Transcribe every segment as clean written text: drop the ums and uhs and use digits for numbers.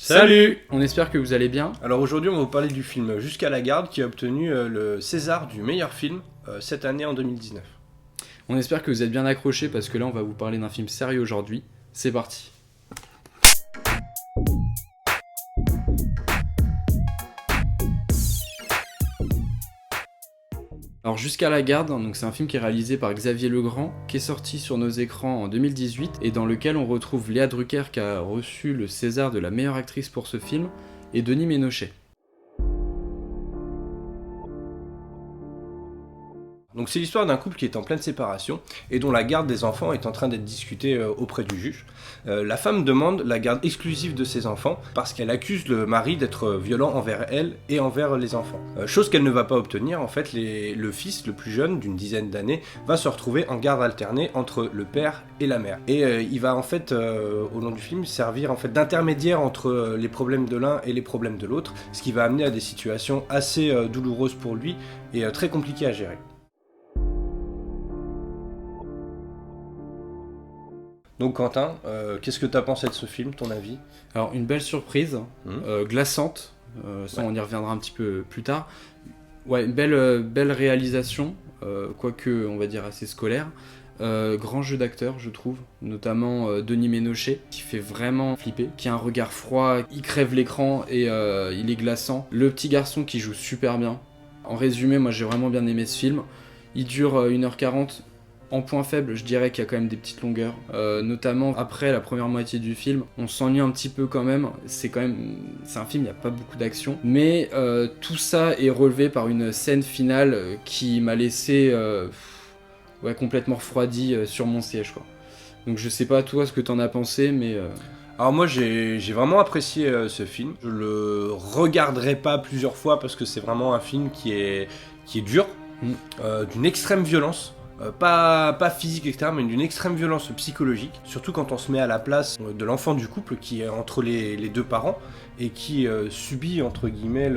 Salut! On espère que vous allez bien. Alors aujourd'hui on va vous parler du film Jusqu'à la garde qui a obtenu le César du meilleur film cette année en 2019. On espère que vous êtes bien accrochés parce que là on va vous parler d'un film sérieux aujourd'hui. C'est parti! Alors Jusqu'à la garde, donc c'est un film qui est réalisé par Xavier Legrand, qui est sorti sur nos écrans en 2018 et dans lequel on retrouve Léa Drucker qui a reçu le César de la meilleure actrice pour ce film et Denis Ménochet. Donc c'est l'histoire d'un couple qui est en pleine séparation et dont la garde des enfants est en train d'être discutée auprès du juge. La femme demande la garde exclusive de ses enfants parce qu'elle accuse le mari d'être violent envers elle et envers les enfants. Chose qu'elle ne va pas obtenir, en fait le fils, le plus jeune d'une dizaine d'années, va se retrouver en garde alternée entre le père et la mère. Et il va en fait, au long du film, servir en fait d'intermédiaire entre les problèmes de l'un et les problèmes de l'autre, ce qui va amener à des situations assez douloureuses pour lui et très compliquées à gérer. Donc Quentin, qu'est-ce que tu as pensé de ce film, ton avis? Alors une belle surprise, glaçante, ça on y reviendra un petit peu plus tard. Ouais, une belle réalisation, quoique on va dire assez scolaire. Grand jeu d'acteur je trouve, notamment Denis Ménochet qui fait vraiment flipper, qui a un regard froid, il crève l'écran et il est glaçant. Le petit garçon qui joue super bien. En résumé, moi j'ai vraiment bien aimé ce film. Il dure 1h40. En point faible, je dirais qu'il y a quand même des petites longueurs, notamment après la première moitié du film. On s'ennuie un petit peu quand même, c'est un film, il n'y a pas beaucoup d'action, mais tout ça est relevé par une scène finale qui m'a laissé complètement refroidi sur mon siège, quoi. Donc je sais pas toi ce que t'en as pensé, mais... Alors moi j'ai vraiment apprécié ce film. Je le regarderai pas plusieurs fois parce que c'est vraiment un film qui est dur, d'une extrême violence. Pas physique, etc., mais d'une extrême violence psychologique, surtout quand on se met à la place de l'enfant du couple qui est entre les deux parents et qui subit, entre guillemets,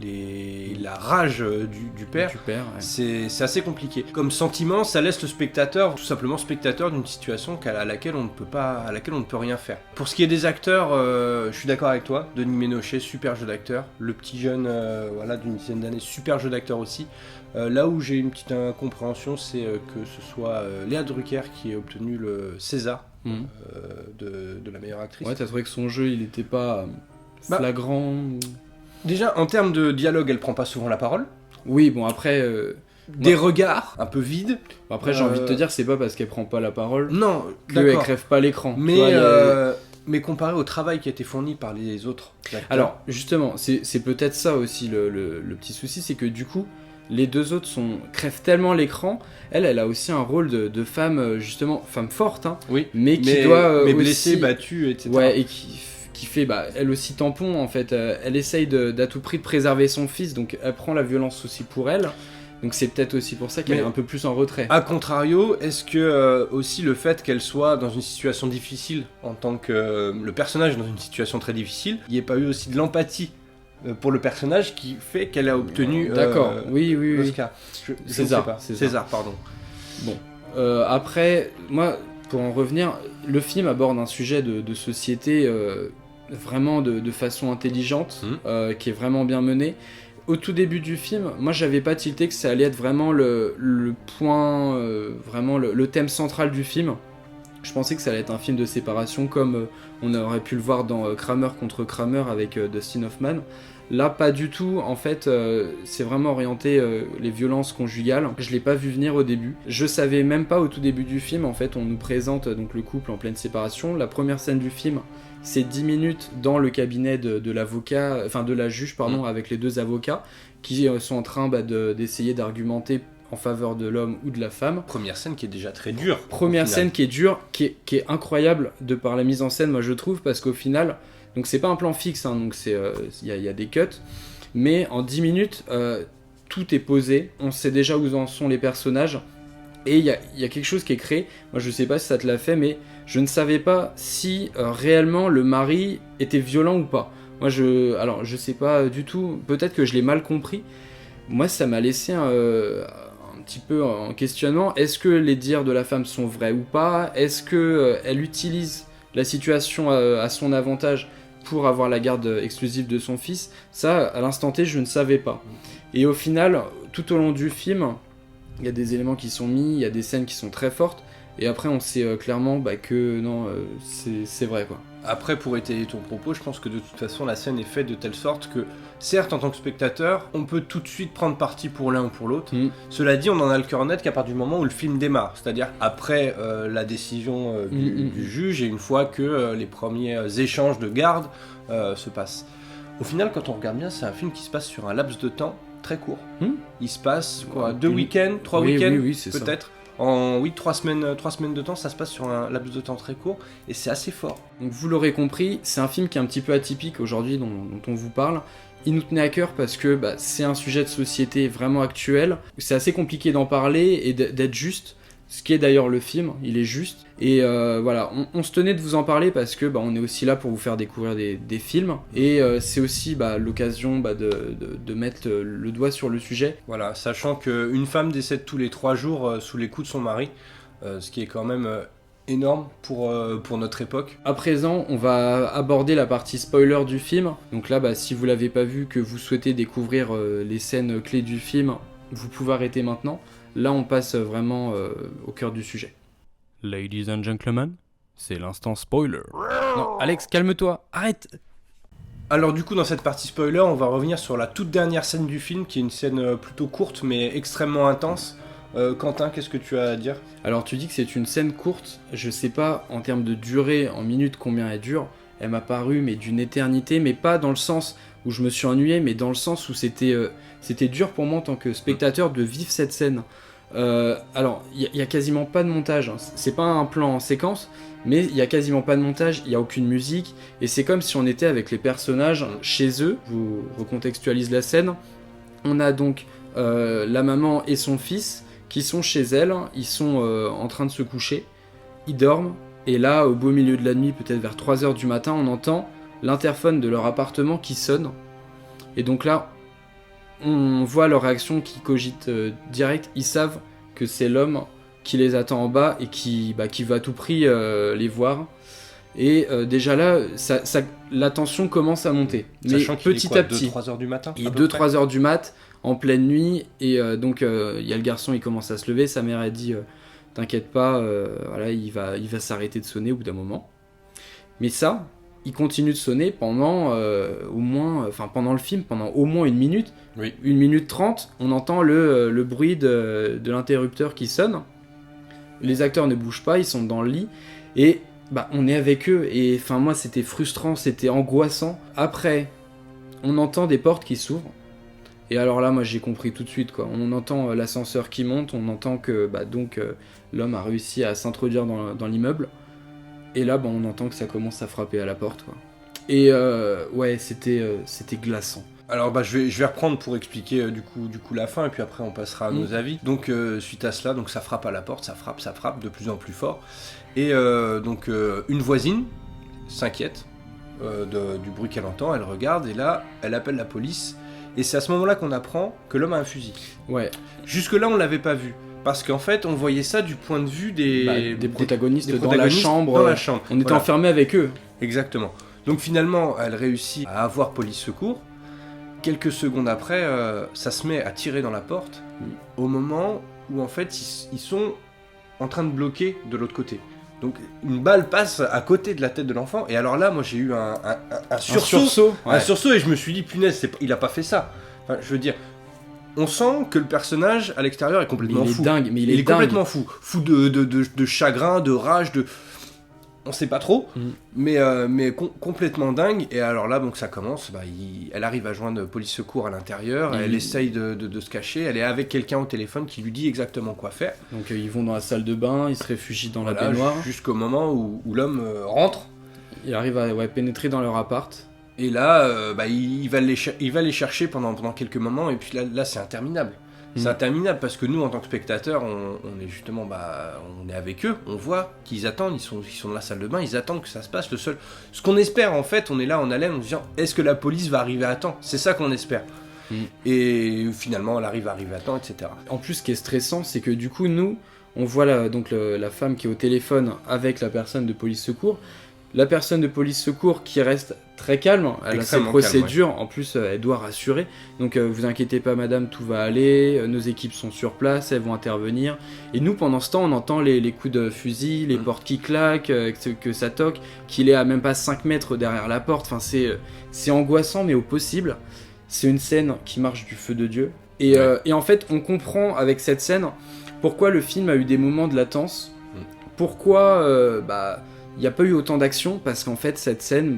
la rage du père. Ouais. C'est assez compliqué. Comme sentiment, ça laisse le spectateur, tout simplement spectateur d'une situation à laquelle on ne peut rien faire. Pour ce qui est des acteurs, je suis d'accord avec toi. Denis Ménochet, super jeu d'acteur. Le petit jeune d'une dizaine d'années, super jeu d'acteur aussi. Là où j'ai une petite incompréhension, c'est que ce soit Léa Drucker qui ait obtenu le César de la meilleure actrice. Ouais, t'as trouvé que son jeu, il était pas flagrant Déjà, en termes de dialogue, elle prend pas souvent la parole. Oui, bon après... Des regards un peu vides. Après, j'ai envie de te dire, c'est pas parce qu'elle prend pas la parole qu'elle crève pas l'écran. Mais comparé au travail qui a été fourni par les autres acteurs... Alors, justement, c'est peut-être ça aussi le petit souci, c'est que du coup, les deux autres crèvent tellement l'écran. Elle a aussi un rôle de femme, justement, femme forte, hein, oui, mais qui doit mais aussi... blessée, battue, etc. Ouais, et qui fait, elle aussi tampon, en fait. Elle essaye d'à tout prix de préserver son fils, donc elle prend la violence aussi pour elle. Donc c'est peut-être aussi pour ça qu'elle est un peu plus en retrait. A contrario, est-ce que aussi le fait qu'elle soit dans une situation difficile, en tant que le personnage est dans une situation très difficile, il n'y ait pas eu aussi de l'empathie pour le personnage qui fait qu'elle a obtenu oui. l'Oscar. César, pardon. Bon, après, moi, pour en revenir, le film aborde un sujet de société vraiment de façon intelligente, qui est vraiment bien mené. Au tout début du film, moi j'avais pas tilté que ça allait être vraiment le point, vraiment le thème central du film. Je pensais que ça allait être un film de séparation comme on aurait pu le voir dans Kramer contre Kramer avec Dustin Hoffman. Là, pas du tout. En fait, c'est vraiment orienté les violences conjugales. Je l'ai pas vu venir au début. Je savais même pas au tout début du film. En fait, on nous présente donc le couple en pleine séparation. La première scène du film, c'est 10 minutes dans le cabinet de l'avocat, enfin de la juge, pardon, avec les deux avocats qui sont en train d'essayer d'argumenter en faveur de l'homme ou de la femme. Première scène qui est déjà très dure. Première scène qui est dure, qui est incroyable de par la mise en scène, moi je trouve, parce qu'au final, donc c'est pas un plan fixe, hein, donc il y a des cuts, mais en 10 minutes, tout est posé, on sait déjà où en sont les personnages, et il y a quelque chose qui est créé. Moi je sais pas si ça te l'a fait, mais je ne savais pas si réellement le mari était violent ou pas. Moi alors je sais pas du tout, peut-être que je l'ai mal compris. Moi ça m'a laissé un petit peu en questionnement. Est-ce que les dires de la femme sont vrais ou pas? Est-ce que elle utilise la situation à son avantage pour avoir la garde exclusive de son fils. Ça, à l'instant T, je ne savais pas. Et au final, tout au long du film, il y a des éléments qui sont mis, il y a des scènes qui sont très fortes, et après on sait clairement que non, c'est vrai quoi. Après, pour étayer ton propos, je pense que de toute façon la scène est faite de telle sorte que, certes en tant que spectateur, on peut tout de suite prendre parti pour l'un ou pour l'autre. Cela dit, on en a le cœur net qu'à partir du moment où le film démarre, c'est-à-dire après la décision du juge et une fois que les premiers échanges de garde se passent. Au final, quand on regarde bien, c'est un film qui se passe sur un laps de temps très court. Il se passe quoi, 2 week-ends, 3 week-ends peut-être. En 3 semaines de temps, ça se passe sur un laps de temps très court, et c'est assez fort. Donc vous l'aurez compris, c'est un film qui est un petit peu atypique aujourd'hui dont on vous parle. Il nous tenait à cœur parce que c'est un sujet de société vraiment actuel. C'est assez compliqué d'en parler et d'être juste, ce qui est d'ailleurs le film, il est juste. Et voilà, on se tenait de vous en parler parce que on est aussi là pour vous faire découvrir des films. Et c'est aussi l'occasion de mettre le doigt sur le sujet. Voilà, sachant qu'une femme décède tous les 3 jours sous les coups de son mari, ce qui est quand même énorme pour notre époque. À présent, on va aborder la partie spoiler du film. Donc là, si vous l'avez pas vu, que vous souhaitez découvrir les scènes clés du film, vous pouvez arrêter maintenant. Là, on passe vraiment au cœur du sujet. Ladies and gentlemen, c'est l'instant spoiler. Non, Alex, calme-toi, arrête. Alors du coup, dans cette partie spoiler, on va revenir sur la toute dernière scène du film, qui est une scène plutôt courte, mais extrêmement intense. Quentin, qu'est-ce que tu as à dire ? Alors tu dis que c'est une scène courte, je sais pas en termes de durée, en minutes combien elle dure, elle m'a paru mais d'une éternité, mais pas dans le sens où je me suis ennuyé, mais dans le sens où c'était dur pour moi en tant que spectateur de vivre cette scène. Alors, il y a quasiment pas de montage, hein. C'est pas un plan en séquence, mais il y a quasiment pas de montage, il y a aucune musique, et c'est comme si on était avec les personnages chez eux. Je vous recontextualise la scène. On a donc la maman et son fils qui sont chez elle, ils sont en train de se coucher, ils dorment, et là, au beau milieu de la nuit, peut-être vers 3h du matin, on entend l'interphone de leur appartement qui sonne, et donc là, on voit leur réaction qui cogite direct. Ils savent que c'est l'homme qui les attend en bas et qui va à tout prix les voir. Et déjà là, la tension commence à monter. Sachant mais qu'il petit est quoi, à petit. 2-3 heures du matin. Il est 2-3 heures du mat, en pleine nuit. Et donc, il y a le garçon, il commence à se lever. Sa mère a dit t'inquiète pas, voilà, il va s'arrêter de sonner au bout d'un moment. Mais ça, il continue de sonner pendant pendant le film, pendant au moins 1 minute. Oui. 1 minute 30, on entend le bruit de l'interrupteur qui sonne. Les acteurs ne bougent pas, ils sont dans le lit. Et on est avec eux. Et moi, c'était frustrant, c'était angoissant. Après, on entend des portes qui s'ouvrent. Et alors là, moi, j'ai compris tout de suite, quoi. On entend l'ascenseur qui monte, on entend que l'homme a réussi à s'introduire dans l'immeuble. Et là, on entend que ça commence à frapper à la porte, quoi. Et ouais, c'était glaçant. Alors je vais reprendre pour expliquer du coup la fin, et puis après on passera à nos avis. Donc suite à cela, donc ça frappe à la porte, ça frappe de plus en plus fort. Et une voisine s'inquiète du bruit qu'elle entend, elle regarde, et là elle appelle la police. Et c'est à ce moment-là qu'on apprend que l'homme a un fusil. Ouais. Jusque-là on l'avait pas vu. Parce qu'en fait, on voyait ça du point de vue des protagonistes dans la chambre. On était enfermés avec eux. Exactement. Donc finalement, elle réussit à avoir police secours. Quelques secondes après, ça se met à tirer dans la porte, au moment où en fait, ils sont en train de bloquer de l'autre côté. Donc une balle passe à côté de la tête de l'enfant, et alors là, moi j'ai eu un sursaut. Un sursaut, et je me suis dit, punaise, il a pas fait ça. Enfin, je veux dire... On sent que le personnage à l'extérieur est complètement fou. Dingue, mais il est complètement fou. Fou de chagrin, de rage, on sait pas trop, mais complètement dingue. Et alors là, donc ça commence, elle arrive à joindre police secours à l'intérieur, elle essaye de se cacher, elle est avec quelqu'un au téléphone qui lui dit exactement quoi faire. Donc ils vont dans la salle de bain, ils se réfugient dans la baignoire. Jusqu'au moment où l'homme rentre. Il arrive à pénétrer dans leur appart. Et là, il va les chercher pendant quelques moments, et puis là c'est interminable. C'est interminable parce que nous, en tant que spectateurs, on est justement, on est avec eux, on voit qu'ils attendent, ils sont dans la salle de bain, ils attendent que ça se passe. Ce qu'on espère en fait, on est là en haleine, en se disant, est-ce que la police va arriver à temps ? C'est ça qu'on espère. Et finalement, elle arrive à temps, etc. En plus, ce qui est stressant, c'est que du coup, nous, on voit la femme qui est au téléphone avec la personne de police secours. la personne de police secours qui reste très calme, elle a ses procédures, calme, ouais. En plus elle doit rassurer, donc vous inquiétez pas madame, tout va aller, nos équipes sont sur place, elles vont intervenir, et nous pendant ce temps on entend les coups de fusil, les portes qui claquent, que ça toque, qu'il est à même pas 5 mètres derrière la porte, enfin c'est angoissant mais au possible, c'est une scène qui marche du feu de Dieu, et en fait on comprend avec cette scène pourquoi le film a eu des moments de latence, pourquoi il n'y a pas eu autant d'action, parce qu'en fait cette scène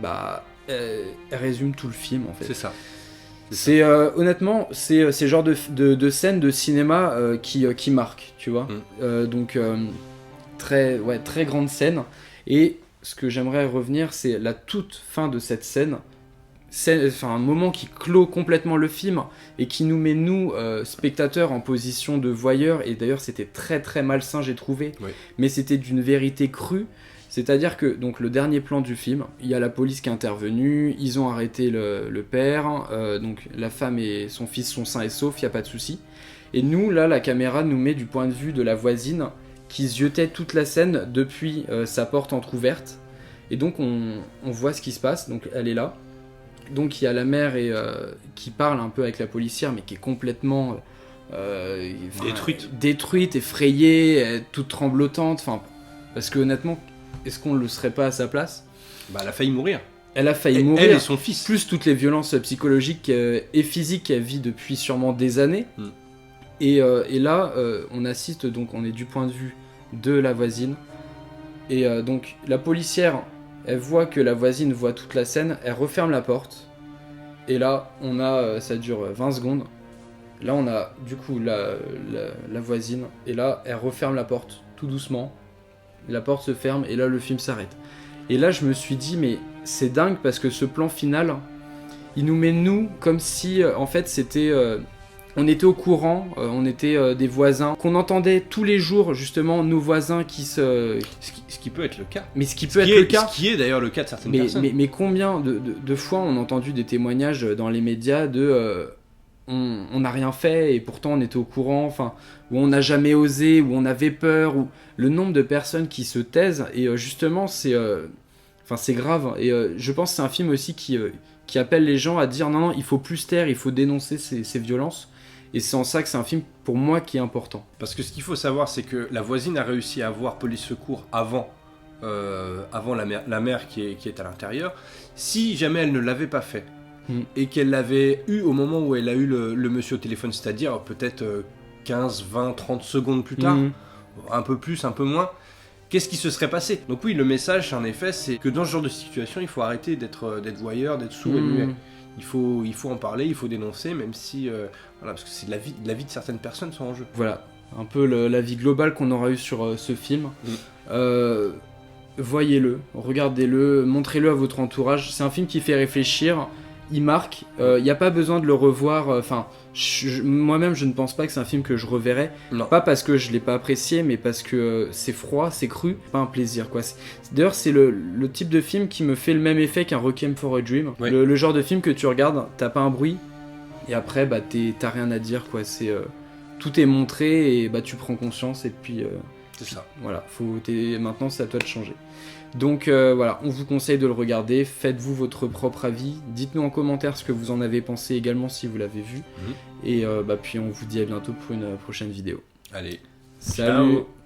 elle résume tout le film en fait. C'est ça. C'est honnêtement c'est le genre de scène de cinéma qui marque, tu vois. Donc très grande scène, et ce que j'aimerais revenir c'est la toute fin de cette scène, un moment qui clôt complètement le film et qui nous met nous spectateurs en position de voyeurs, et d'ailleurs c'était très très malsain j'ai trouvé, mais c'était d'une vérité crue. C'est-à-dire que donc le dernier plan du film, il y a la police qui est intervenue, ils ont arrêté le père, donc la femme et son fils sont sains et saufs, il n'y a pas de souci. Et nous, là, la caméra nous met du point de vue de la voisine qui ziotait toute la scène depuis sa porte entrouverte. Et donc on voit ce qui se passe, donc elle est là. Donc il y a la mère qui parle un peu avec la policière, mais qui est complètement détruite, effrayée, toute tremblotante, parce que honnêtement, est-ce qu'on ne le serait pas à sa place ? Elle a failli mourir. Elle a failli mourir. Elle et son fils. Plus toutes les violences psychologiques et physiques qu'elle vit depuis sûrement des années. Et là, on assiste, donc on est du point de vue de la voisine. Et donc la policière, elle voit que la voisine voit toute la scène, elle referme la porte. Et là, on a, ça dure 20 secondes. Là, on a du coup la voisine. Et là, elle referme la porte tout doucement. La porte se ferme et là le film s'arrête. Et là je me suis dit mais c'est dingue, parce que ce plan final il nous met nous comme si en fait c'était on était au courant, on était des voisins, qu'on entendait tous les jours justement nos voisins qui se... Ce qui peut être le cas. Mais ce qui peut être le cas. Ce qui est d'ailleurs le cas de certaines personnes. Mais combien de fois on a entendu des témoignages dans les médias de... on n'a rien fait et pourtant on était au courant, où on n'a jamais osé, où on avait peur, où le nombre de personnes qui se taisent, et justement c'est grave, et je pense que c'est un film aussi qui appelle les gens à dire non, il faut plus se taire, il faut dénoncer ces violences, et c'est en ça que c'est un film pour moi qui est important. Parce que ce qu'il faut savoir, c'est que la voisine a réussi à avoir police secours avant la mère qui est à l'intérieur. Si jamais elle ne l'avait pas fait, et qu'elle l'avait eu au moment où elle a eu le monsieur au téléphone, c'est-à-dire peut-être 15, 20, 30 secondes plus tard, un peu plus, un peu moins, qu'est-ce qui se serait passé ? Donc oui, le message, en effet, c'est que dans ce genre de situation, il faut arrêter d'être voyeur, d'être sourd et muet. Il faut en parler, il faut dénoncer, même si... parce que c'est la vie de certaines personnes sont en jeu. Voilà, un peu l'avis global qu'on aura eu sur ce film. Voyez-le, regardez-le, montrez-le à votre entourage. C'est un film qui fait réfléchir, il marque, il n'y a pas besoin de le revoir, moi-même je ne pense pas que c'est un film que je reverrai, pas parce que je l'ai pas apprécié, mais parce que c'est froid, c'est cru, pas un plaisir quoi. D'ailleurs c'est le type de film qui me fait le même effet qu'un Requiem for a Dream, le genre de film que tu regardes, t'as pas un bruit, et après t'as rien à dire quoi, tout est montré, et tu prends conscience, et puis... c'est ça. Voilà, maintenant c'est à toi de changer. Donc voilà, on vous conseille de le regarder, faites-vous votre propre avis, dites-nous en commentaire ce que vous en avez pensé également si vous l'avez vu, et puis on vous dit à bientôt pour une prochaine vidéo. Allez, salut. ciao.